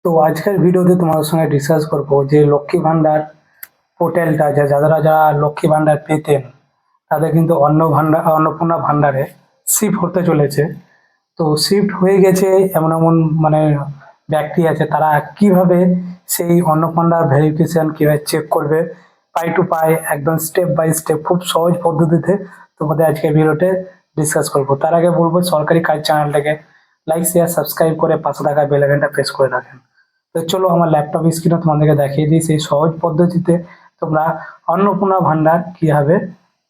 তো আজকের ভিডিওতে তোমাদের সঙ্গে ডিসকাস করব যে লক্ষ্মী ভান্ডার পোর্টালটা যারা লক্ষ্মী ভান্ডার পেতেন তাদের কিন্তু অন্নপূর্ণা ভান্ডারে শিফট হতে চলেছে। তো শিফট হয়ে গেছে এমন এমন মানে ব্যক্তি আছে, তারা কিভাবে সেই অন্নপূর্ণার ভেরিফিকেশন কিভাবে চেক করবে পাই টু পাই, একদম স্টেপ বাই স্টেপ খুব সহজ পদ্ধতিতে তোমাদের আজকে ভিডিওতে ডিসকাস করব। তার আগে বলবো সরকারি কাজ চ্যানেলটাকে লাইক শেয়ার সাবস্ক্রাইব করে পাশে থাকা বেল আইকনটা প্রেস করে রাখেন। তো চলো আমার ল্যাপটপ স্ক্রিনে তোমাদেরকে দেখিয়ে দিই সেই সহজ পদ্ধতিতে তোমরা অন্নপূর্ণা ভান্ডার কিভাবে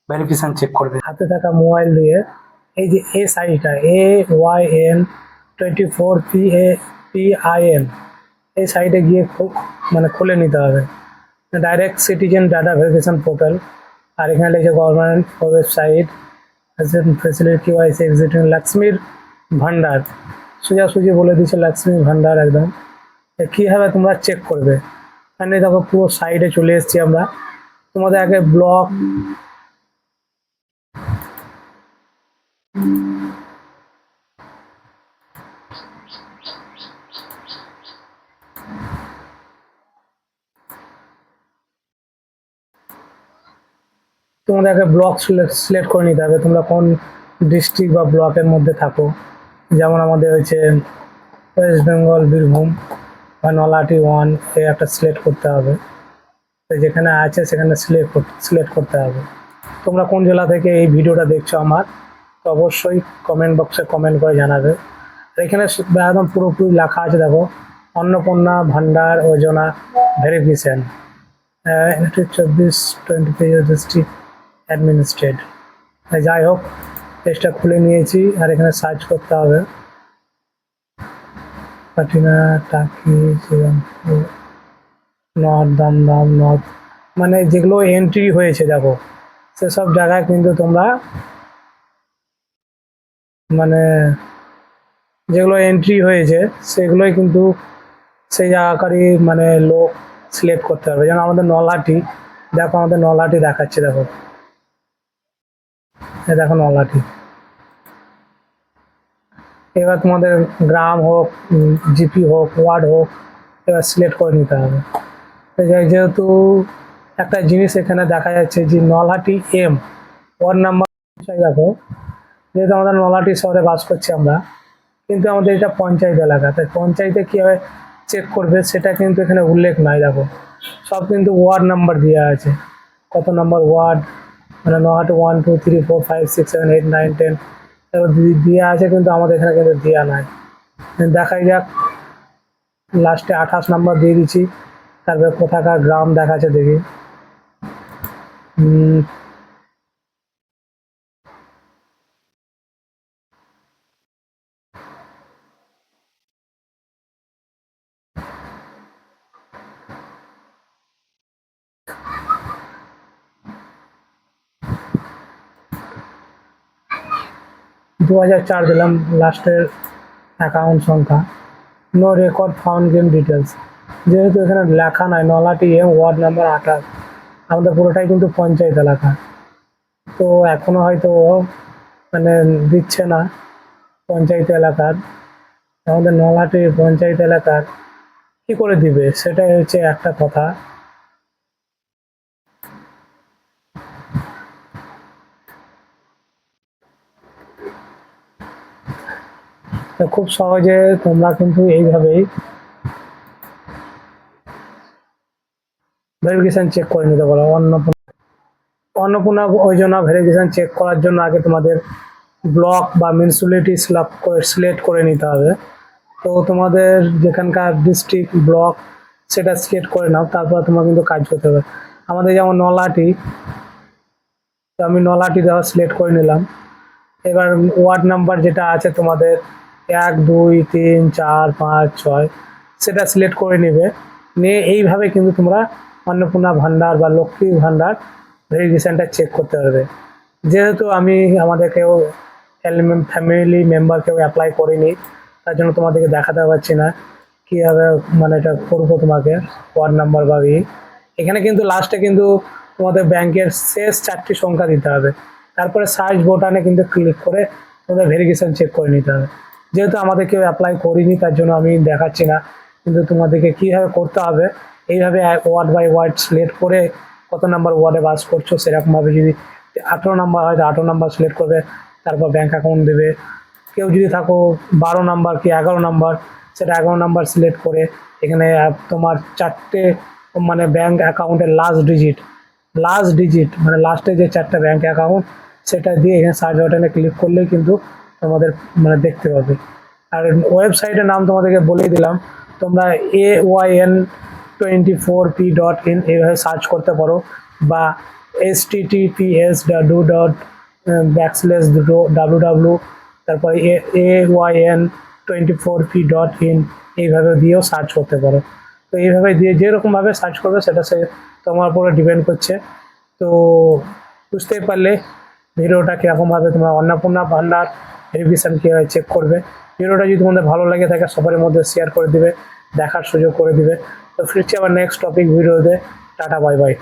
ভেরিফিকেশন চেক করবে। হাতে থাকা মোবাইল দিয়ে এই যে এই সাইটটা AYN24PAPIN এই সাইটে গিয়ে খুলে নিতে হবে direct citizen data verification portal. আর এখানে লিখে government website facility KYC existing লক্ষ্মীর ভান্ডার, সোজাসুজি বলে দিচ্ছে লক্ষ্মীর ভান্ডার একদম। কীভাবে তোমরা চেক করবে এখানে দেখো পুরো সাইডে চলে এসেছি আমরা। তোমাদের আগে ব্লক সিলেক্ট করে নিতে হবে তোমরা কোন ডিস্ট্রিক্ট বা ব্লকের মধ্যে থাকো। যেমন আমাদের হচ্ছে ওয়েস্ট বেঙ্গল বীরভূম বা নলাটি 1 একটা সিলেক্ট করতে হবে। তো যেখানে আছে সেখানে সিলেক্ট করতে হবে। তোমরা কোন জেলা থেকে এই ভিডিওটা দেখছো আমার, তো অবশ্যই কমেন্ট বক্সে কমেন্ট করে জানাবে। আর এখানে একদম পুরোপুরি লেখা আছে দেখো, Annapurna Bhandar Yojana verification 24-23 district administrate. যাই হোক, পেজটা খুলে নিয়েছি আর এখানে সার্চ করতে হবে পাটিনা, টাকি, শ্রীরামপুর, নর্থ দমদম, নর্থ, মানে যেগুলো এন্ট্রি হয়েছে দেখো সেসব জায়গায় কিন্তু তোমরা মানে যেগুলো এন্ট্রি হয়েছে সেগুলোই কিন্তু সেই জায়গাকারই মানে লোক সিলেক্ট করতে হবে। যেমন আমাদের নলহাটি, দেখো আমাদের নলহাটি দেখাচ্ছে, দেখো দেখো নলহাটি। এবার তোমাদের গ্রাম হোক, জিপি হোক, ওয়ার্ড হোক, এবার সিলেক্ট করে নিতে হবে। যেহেতু একটা জিনিস এখানে দেখা যাচ্ছে যে নলহাটি এম ওয়ার্ড নাম্বার, দেখো যেহেতু আমাদের নলহাটি শহরে বাস করছি আমরা, কিন্তু আমাদের এটা পঞ্চায়েত এলাকা, তাই পঞ্চায়েতে কীভাবে চেক করবে সেটা কিন্তু এখানে উল্লেখ নাই। দেখো সব কিন্তু ওয়ার্ড নাম্বার দেওয়া আছে, কত নম্বর ওয়ার্ড, মানে নলহাটি 1 2 3 4 5 6 7 8 9 10 দেওয়া আছে, কিন্তু আমাদের এখানে কিন্তু দেওয়া নাই। দেখাই যাক, লাস্টে 28 নম্বর দিয়ে দিচ্ছি, তারপরে কোথাকার গ্রাম দেখাচ্ছে দেখি। 2004 দিলাম লাস্টের অ্যাকাউন্ট সংখ্যা। No record found game details, যেহেতু এখানে লেখা নাই নলহাটি এম ওয়ার্ড নাম্বার 28, আমাদের পুরোটাই কিন্তু পঞ্চায়েত এলাকা, তো এখনো হয়তো মানে দিচ্ছে না পঞ্চায়েত এলাকার। আমাদের নলহাটি পঞ্চায়েত এলাকার কি করে দিবে সেটাই হচ্ছে একটা কথা। তো খুব সহজে তোমরা কিন্তু এইভাবেই ভেরিফিকেশন চেক করে নিতে পারো। অন্নপূর্ণা যোজনা ভেরিফিকেশন চেক করার জন্য আগে তোমাদের ব্লক বা মিউনিসিপ্যালিটি সিলেক্ট করে নিতে হবে। তো তোমাদের যেখানকার ডিস্ট্রিক্ট ব্লক সেটা সিলেক্ট করে নাও, তারপর তোমার কিন্তু কাজ করতে হবে। আমাদের যেমন নলহাটি, তো আমি নলহাটি দেওয়া সিলেক্ট করে নিলাম। এবার ওয়ার্ড নাম্বার যেটা আছে তোমাদের 1 2 3 4 5 6 সেটা সিলেক্ট করে নেবে, নিয়ে এইভাবে কিন্তু তোমরা অন্নপূর্ণা ভান্ডার বা লক্ষ্মী ভান্ডার ভেরিফিকেশনটা চেক করতে পারবে। যেহেতু আমি আমাদের কেউ ফ্যামিলি মেম্বার কেউ অ্যাপ্লাই করিনি, তার জন্য তোমাদেরকে দেখাতে পারছি না কীভাবে মানে এটা করবো তোমাকে ওয়ার্ড নাম্বার বা এখানে কিন্তু লাস্টে কিন্তু তোমাদের ব্যাংকের শেষ 4টি সংখ্যা দিতে হবে, তারপরে সার্চ বোটানে কিন্তু ক্লিক করে তোমাদের ভেরিফিকেশন চেক করে নিতে হবে। যেহেতু আমাদের কেউ অ্যাপ্লাই করিনি তার জন্য আমি দেখাচ্ছি না কিন্তু তোমাদেরকে কীভাবে করতে হবে এইভাবে ওয়ার্ড বাই ওয়ার্ড সিলেক্ট করে কত নাম্বার ওয়ার্ডে বাস করছো সেরকমভাবে যদি 18 নাম্বার হয় তো 18 নাম্বার সিলেক্ট করবে, তারপর ব্যাঙ্ক অ্যাকাউন্ট দেবে। কেউ যদি থাকো 12 নাম্বার কি 11 নাম্বার, সেটা 11 নাম্বার সিলেক্ট করে এখানে তোমার 4টে মানে ব্যাঙ্ক অ্যাকাউন্টের লাস্ট ডিজিট মানে লাস্টে যে 4টা ব্যাঙ্ক অ্যাকাউন্ট সেটা দিয়ে এখানে সার্চ বাটনে ক্লিক করলেই কিন্তু তোমাদের মানে দেখতে পাবে। আর ওয়েবসাইটের নাম তোমাদেরকে বলেই দিলাম, তোমরা AYN24p.in এইভাবে সার্চ করতে পারো, বা https://www তারপরে AYN24p.in এইভাবে দিয়েও সার্চ করতে পারো। তো এইভাবে দিয়ে যেরকমভাবে সার্চ করবে সেটা সে তোমার উপরে ডিপেন্ড করছে। তো বুঝতেই পারলে ভিডিওটা কীরকমভাবে তোমরা অন্নপূর্ণা ভান্ডার ভেরিফিকেশান কীভাবে চেক করবে। ভিডিওটা যদি তোমাদের ভালো লাগে থাকে সবার মধ্যে শেয়ার করে দিবে, দেখার সুযোগ করে দিবে। তো ফিরছি আবার নেক্সট টপিক ভিডিওতে। Tata bye bye.